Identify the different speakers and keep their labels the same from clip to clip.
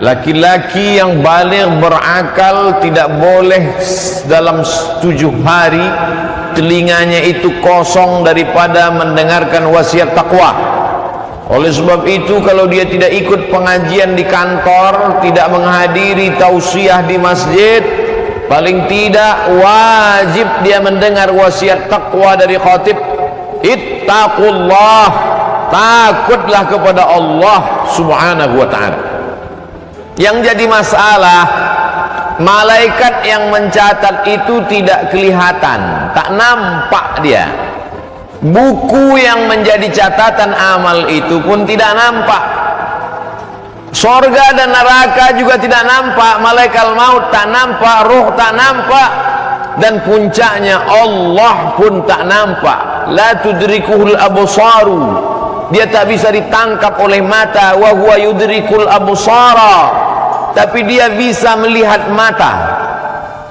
Speaker 1: Laki-laki yang baligh berakal tidak boleh dalam 7 hari telinganya itu kosong daripada mendengarkan wasiat takwa. Oleh sebab itu, kalau dia tidak ikut pengajian di kantor, tidak menghadiri tausiah di masjid, paling tidak wajib dia mendengar wasiat takwa dari khatib. Ittaqullah, takutlah kepada Allah subhanahu wa ta'ala. Yang jadi masalah, malaikat yang mencatat itu tidak kelihatan, tak nampak dia. Buku yang menjadi catatan amal itu pun tidak nampak. Sorga dan neraka juga tidak nampak, malaikat maut tak nampak, ruh tak nampak, dan puncaknya Allah pun tak nampak. La tudrikuhul absaru, dia tak bisa ditangkap oleh mata. Wa huwa yudrikul absara, tapi dia bisa melihat mata.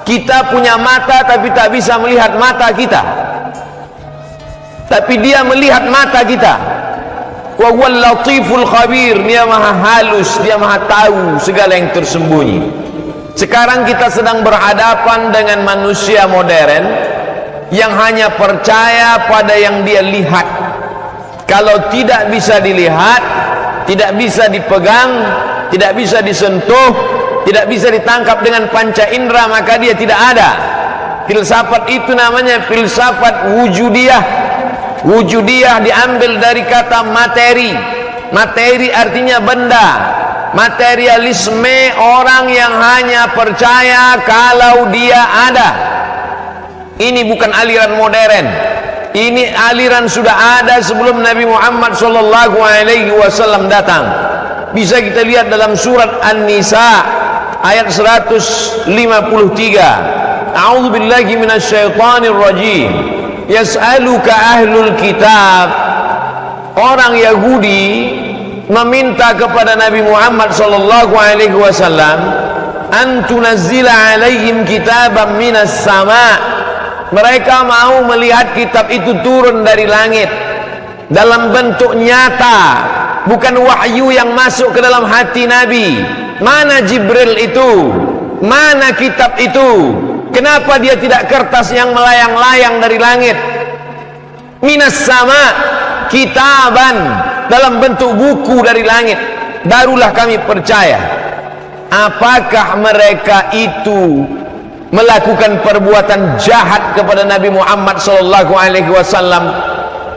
Speaker 1: Kita punya mata tapi tak bisa melihat mata kita, tapi dia melihat mata kita. Wa huwal latiful khabir, dia maha halus, dia maha tahu segala yang tersembunyi. Sekarang kita sedang berhadapan dengan manusia modern yang hanya percaya pada yang dia lihat. Kalau tidak bisa dilihat, tidak bisa dipegang, tidak bisa disentuh, tidak bisa ditangkap dengan panca indera, maka dia tidak ada. Filsafat itu namanya filsafat wujudiyah. Wujudiyah diambil dari kata materi. Materi artinya benda. Materialisme orang yang hanya percaya kalau dia ada. Ini bukan aliran modern. Ini aliran sudah ada sebelum Nabi Muhammad SAW datang. Bisa kita lihat dalam surat An-Nisa ayat 153. A'udzu billahi minasyaitonir rajim. Yas'aluka ahlul kitab. Orang Yahudi meminta kepada Nabi Muhammad SAW an tunazzila alaihim kitaban minas sama'. Mereka mau melihat kitab itu turun dari langit dalam bentuk nyata, bukan wahyu yang masuk ke dalam hati Nabi. Mana Jibril itu? Mana kitab itu? Kenapa dia tidak kertas yang melayang-layang dari langit? Minas sama, kitaban, dalam bentuk buku dari langit. Barulah kami percaya. Apakah mereka itu melakukan perbuatan jahat kepada Nabi Muhammad SAW?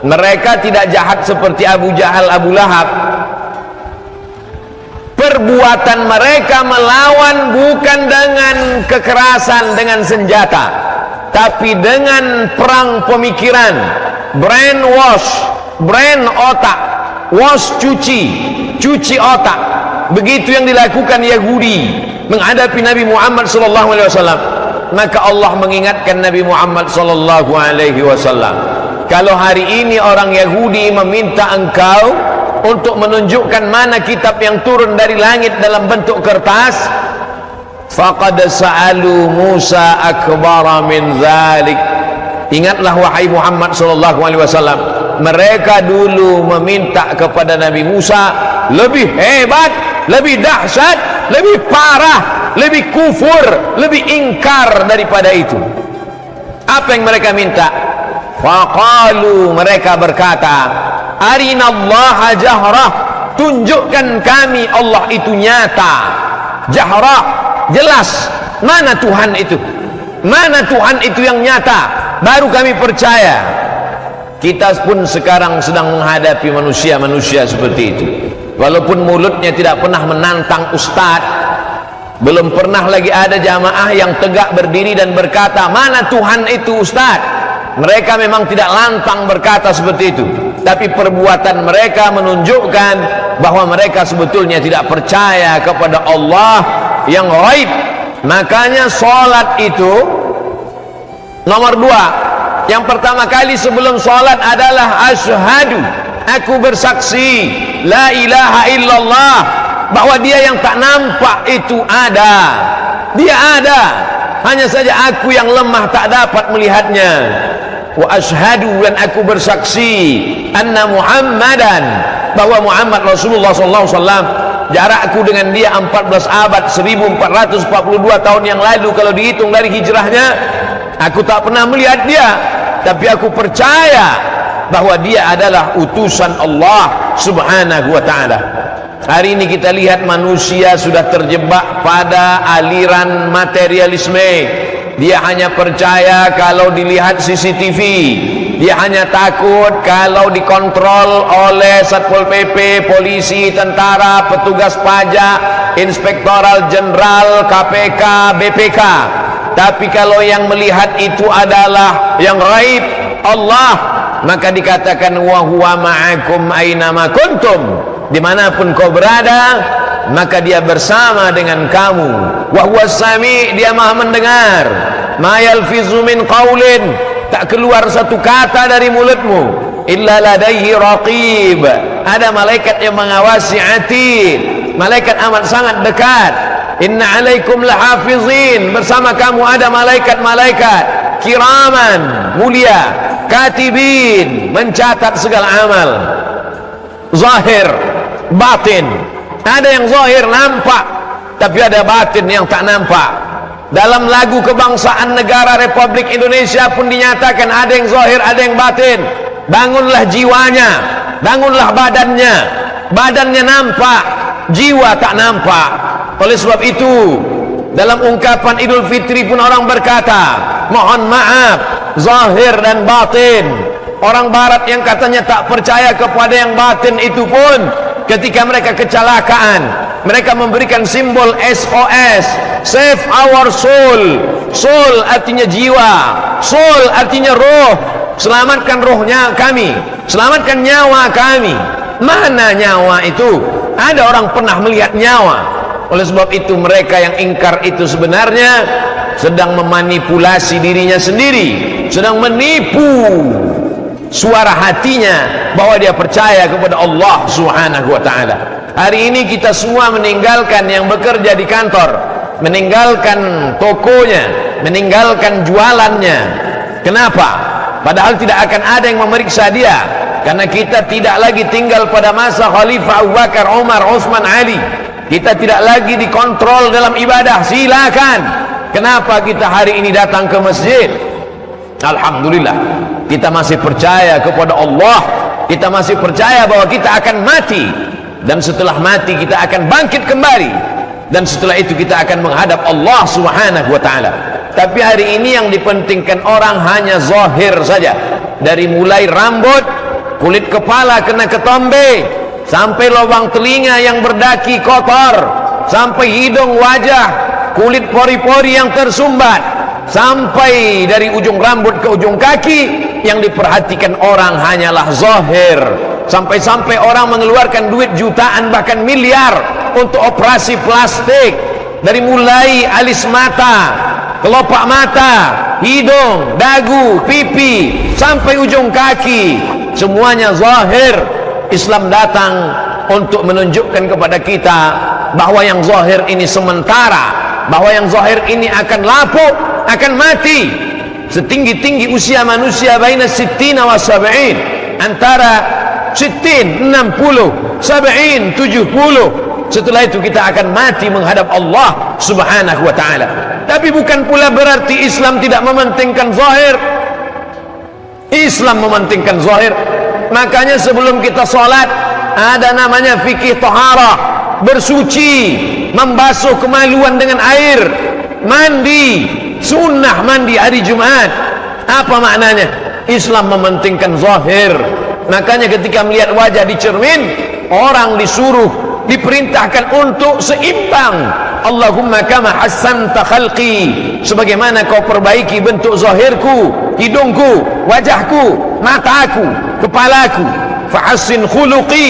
Speaker 1: Mereka tidak jahat seperti Abu Jahal, Abu Lahab. Perbuatan mereka melawan bukan dengan kekerasan, dengan senjata, tapi dengan perang pemikiran, brainwash, brain otak, wash cuci otak. Begitu yang dilakukan Yahudi menghadapi Nabi Muhammad SAW. Maka Allah mengingatkan Nabi Muhammad SAW, kalau hari ini orang Yahudi meminta engkau untuk menunjukkan mana kitab yang turun dari langit dalam bentuk kertas, faqad sa'alu Musa akbara min dzalik. Ingatlah wahai Muhammad SAW, mereka dulu meminta kepada Nabi Musa lebih hebat, lebih dahsyat, lebih parah, lebih kufur, lebih ingkar daripada itu. Apa yang mereka minta? Faqalu, mereka berkata, arinallaha jahrah, tunjukkan kami Allah itu nyata. Jahrah, jelas. Mana Tuhan itu? Mana Tuhan itu yang nyata? Baru kami percaya. Kita pun sekarang sedang menghadapi manusia-manusia seperti itu. Walaupun mulutnya tidak pernah menantang ustadz, belum pernah lagi ada jamaah yang tegak berdiri dan berkata, mana Tuhan itu ustadz? Mereka memang tidak lantang berkata seperti itu, tapi perbuatan mereka menunjukkan bahwa mereka sebetulnya tidak percaya kepada Allah yang ghaib. Makanya sholat itu nomor 2. Yang pertama kali sebelum sholat adalah asyhadu, aku bersaksi la ilaha illallah, bahwa dia yang tak nampak itu ada. Dia ada, hanya saja aku yang lemah tak dapat melihatnya. Wa asyhadu, dan aku bersaksi anna Muhammadan, bahwa Muhammad Rasulullah SAW jarakku dengan dia 14 abad, 1442 tahun yang lalu kalau dihitung dari hijrahnya. Aku tak pernah melihat dia, tapi aku percaya bahwa dia adalah utusan Allah subhanahu wa ta'ala. Hari ini kita lihat manusia sudah terjebak pada aliran materialisme. Dia hanya percaya kalau dilihat CCTV. Dia hanya takut kalau dikontrol oleh Satpol PP, polisi, tentara, petugas pajak, inspektoral jenderal, KPK, BPK. Tapi kalau yang melihat itu adalah yang gaib, Allah, maka dikatakan wa huwa ma'akum ainama kuntum. Dimanapun kau berada, maka dia bersama dengan kamu. Wa huwa sami', dia maha mendengar. Ma yalfizu min qaulin, tak keluar satu kata dari mulutmu illa ladaihi raqib, ada malaikat yang mengawasi atid, malaikat amat sangat dekat. Inna alaikum lahafizin, bersama kamu ada malaikat-malaikat kiraman, mulia, katibin, mencatat segala amal. Zahir, batin. Ada yang zahir nampak, tapi ada batin yang tak nampak. Dalam lagu kebangsaan negara Republik Indonesia pun dinyatakan ada yang zahir, ada yang batin. Bangunlah jiwanya, bangunlah badannya. Badannya nampak, jiwa tak nampak. Oleh sebab itu, dalam ungkapan Idul Fitri pun orang berkata, mohon maaf, zahir dan batin. Orang barat yang katanya tak percaya kepada yang batin itu pun, ketika mereka kecelakaan, mereka memberikan simbol SOS, save our soul. Soul artinya jiwa, soul artinya roh. Selamatkan rohnya kami, selamatkan nyawa kami. Mana nyawa itu? Ada orang pernah melihat nyawa. Oleh sebab itu mereka yang ingkar itu sebenarnya sedang memanipulasi dirinya sendiri, sedang menipu suara hatinya bahwa dia percaya kepada Allah subhanahu wa ta'ala. Hari ini kita semua meninggalkan yang bekerja di kantor, meninggalkan tokonya, meninggalkan jualannya. Kenapa? Padahal tidak akan ada yang memeriksa dia, karena kita tidak lagi tinggal pada masa Khalifah Abu Bakar, Umar, Utsman, Ali. Kita tidak lagi dikontrol dalam ibadah. Silakan. Kenapa kita hari ini datang ke masjid? Alhamdulillah, kita masih percaya kepada Allah. Kita masih percaya bahwa kita akan mati, dan setelah mati kita akan bangkit kembali, dan setelah itu kita akan menghadap Allah subhanahu wa ta'ala. Tapi hari ini yang dipentingkan orang hanya zahir saja. Dari mulai rambut, kulit kepala kena ketombe, sampai lubang telinga yang berdaki kotor, sampai hidung, wajah, kulit pori-pori yang tersumbat, sampai dari ujung rambut ke ujung kaki, yang diperhatikan orang hanyalah zahir. Sampai-sampai orang mengeluarkan duit jutaan bahkan miliar untuk operasi plastik. Dari mulai alis mata, kelopak mata, hidung, dagu, pipi, sampai ujung kaki, semuanya zahir. Islam datang untuk menunjukkan kepada kita bahwa yang zahir ini sementara, bahwa yang zahir ini akan lapuk, akan mati. Setinggi-tinggi usia manusia baina sittina wa sab'in, antara 60, 60, 70, 70. Setelah itu kita akan mati menghadap Allah subhanahu wa ta'ala. Tapi bukan pula berarti Islam tidak mementingkan zahir. Islam mementingkan zahir. Makanya sebelum kita sholat ada namanya fikih taharah, bersuci, membasuh kemaluan dengan air, mandi, sunnah mandi hari Jumat. Apa maknanya? Islam mementingkan zahir. Makanya ketika melihat wajah di cermin, orang disuruh, diperintahkan untuk seimbang. Allahumma kama hassanta khalqi, sebagaimana kau perbaiki bentuk zahirku, hidungku, wajahku, mataku, kepalaku, fahassin khuluqi,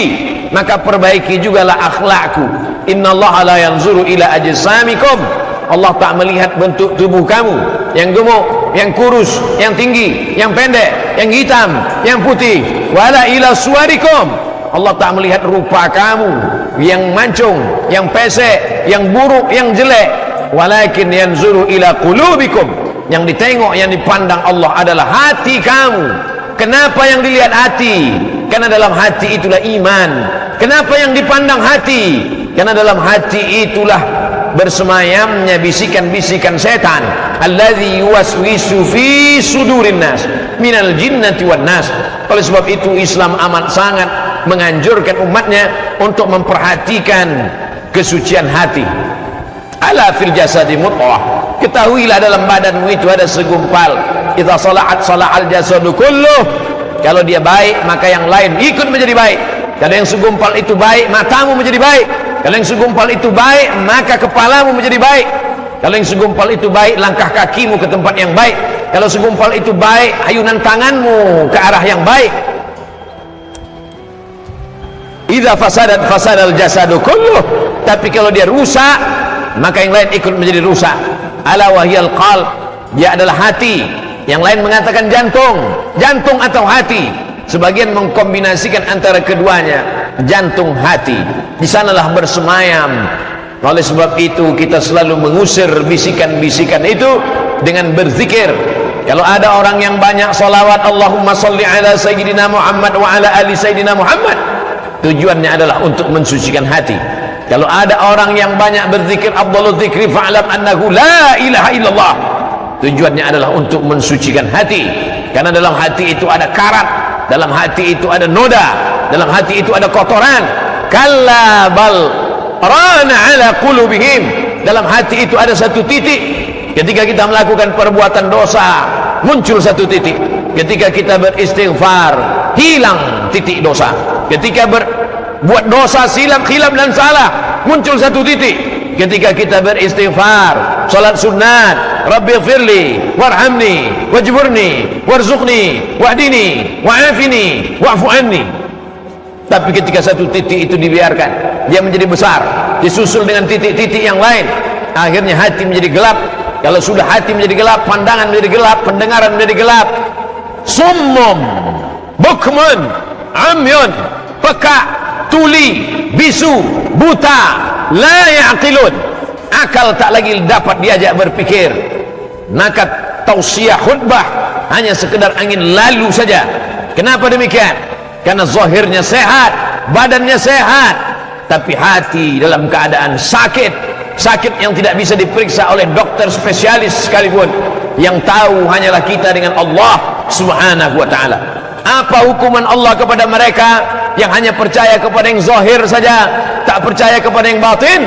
Speaker 1: maka perbaiki jugalah akhlakku. Innallaha la yanzuru ila ajsamikum, Allah tak melihat bentuk tubuh kamu, yang gemuk, yang kurus, yang tinggi, yang pendek, yang hitam, yang putih. Wala ila suwarikum, Allah tak melihat rupa kamu, yang mancung, yang pesek, yang buruk, yang jelek. Walakin yanzuru ila qulubikum, yang ditengok, yang dipandang Allah adalah hati kamu. Kenapa yang dilihat hati? Karena dalam hati itulah iman. Kenapa yang dipandang hati? karena dalam hati itulah bersemayamnya bisikan-bisikan setan, alladzi yuwaswisu fi sudurin nas minal jinnati wan nas. Oleh sebab itu Islam amat sangat menganjurkan umatnya untuk memperhatikan kesucian hati. Ala fil jasadi mudghah, ketahuilah dalam badanmu itu ada segumpal. Idza salahat salahal jasadu kulluh, kalau dia baik maka yang lain ikut menjadi baik. Kalau yang segumpal itu baik, matamu menjadi baik. Kalau yang segumpal itu baik, maka kepalamu menjadi baik. Kalau yang segumpal itu baik, langkah kakimu ke tempat yang baik. Kalau segumpal itu baik, ayunan tanganmu ke arah yang baik. Idza fasadat fasadal jasadu kulluh, tapi kalau dia rusak, maka yang lain ikut menjadi rusak. Ala wahyal qalb, dia adalah hati. Yang lain mengatakan jantung, jantung atau hati. Sebagian mengkombinasikan antara keduanya, jantung hati. Di sanalah bersemayam. Oleh sebab itu kita selalu mengusir bisikan-bisikan itu dengan berzikir. Kalau ada orang yang banyak salawat, Allahumma salli ala sayyidina Muhammad wa ala ali sayyidina Muhammad, tujuannya adalah untuk mensucikan hati. Kalau ada orang yang banyak berzikir, afdhalul dzikri fa'lam annahu la ilaha illallah, tujuannya adalah untuk mensucikan hati. Karena dalam hati itu ada karat, dalam hati itu ada noda, dalam hati itu ada kotoran. Kalla bal rana ala qulubihim, dalam hati itu ada satu titik. Ketika kita melakukan perbuatan dosa, muncul satu titik. Ketika kita beristighfar, hilang titik dosa. Ketika berbuat dosa, silap, khilaf dan salah, muncul satu titik. Ketika kita beristighfar, salat sunat, Rabbighfirli warhamni wajburni warzuqni wahdini wa'afini wa'fu anni. Tapi ketika satu titik itu dibiarkan, dia menjadi besar, disusul dengan titik-titik yang lain, akhirnya hati menjadi gelap. Kalau sudah hati menjadi gelap, pandangan menjadi gelap, pendengaran menjadi gelap. Summum bukmun amyun, peka, tuli, bisu, buta, la ya'qilun, akal tak lagi dapat diajak berpikir. Maka tausiah khutbah hanya sekedar angin lalu saja. Kenapa demikian? Karena zahirnya sehat, badannya sehat, tapi hati dalam keadaan sakit. Sakit yang tidak bisa diperiksa oleh dokter spesialis sekalipun. Yang tahu hanyalah kita dengan Allah subhanahu wa ta'ala. Apa hukuman Allah kepada mereka yang hanya percaya kepada yang zahir saja, tak percaya kepada yang batin?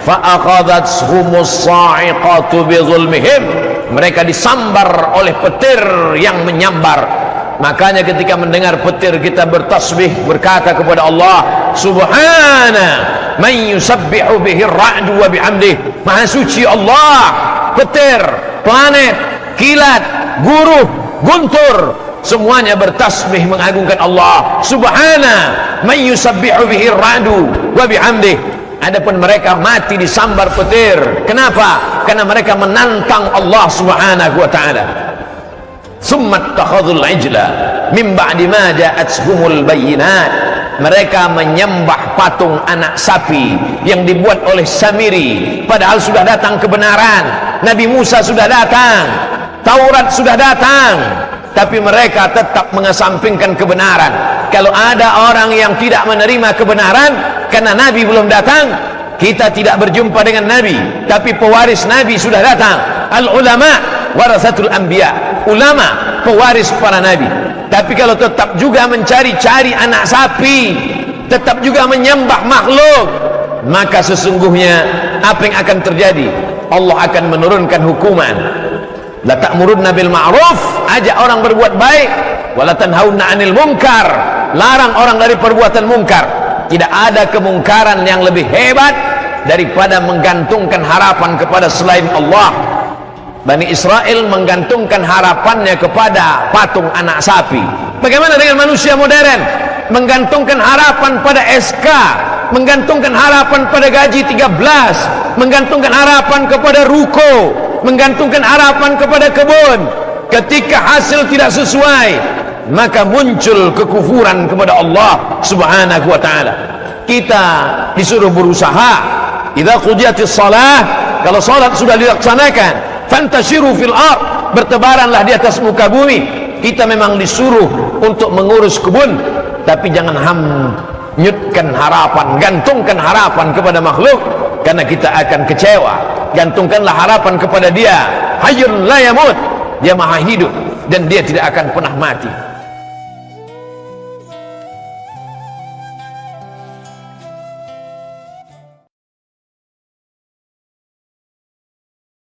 Speaker 1: Fa'akhadhatshumus sa'iqatu bizulmihim, mereka disambar oleh petir yang menyambar. Makanya ketika mendengar petir kita bertasbih, berkata kepada Allah subhana man yusabbihu bihi ar-ra'du wa bihamdih, maha suci Allah. Petir, planet, kilat, guruh, guntur, semuanya bertasbih mengagungkan Allah subhana man yusabbihu bihi ar-ra'du wa bihamdih. Adapun mereka mati disambar petir. Kenapa? Karena mereka menantang Allah subhanahu wa ta'ala. Summat takhadhul ijla min ba'di ma ja'atshumul bayyinat, mereka menyembah patung anak sapi yang dibuat oleh Samiri, padahal sudah datang kebenaran. Nabi Musa sudah datang, Taurat sudah datang, tapi mereka tetap mengesampingkan kebenaran. Kalau ada orang yang tidak menerima kebenaran karena Nabi belum datang, kita tidak berjumpa dengan Nabi, tapi pewaris Nabi sudah datang. Al ulama warasatul anbiya, ulama pewaris para nabi. Tapi kalau tetap juga mencari-cari anak sapi, tetap juga menyembah makhluk, maka sesungguhnya apa yang akan terjadi? Allah akan menurunkan hukuman. La ta'murunna bil ma'ruf, ajak orang berbuat baik, wala tanhauna 'anil munkar, larang orang dari perbuatan mungkar. Tidak ada kemungkaran yang lebih hebat daripada menggantungkan harapan kepada selain Allah. Bani Israel menggantungkan harapannya kepada patung anak sapi. Bagaimana dengan manusia modern? Menggantungkan harapan pada SK, menggantungkan harapan pada gaji 13, menggantungkan harapan kepada ruko, menggantungkan harapan kepada kebun. Ketika hasil tidak sesuai, maka muncul kekufuran kepada Allah subhanahu wa ta'ala. Kita disuruh berusaha. Idza qudiyatis shalah, kalau salat sudah dilaksanakan, fantashiru fil ard, bertebaranlah di atas muka bumi. Kita memang disuruh untuk mengurus kebun, tapi jangan nyutkan harapan, gantungkan harapan kepada makhluk, karena kita akan kecewa. Gantungkanlah harapan kepada Dia, Hayyun la yamut, Dia maha hidup dan Dia tidak akan pernah mati.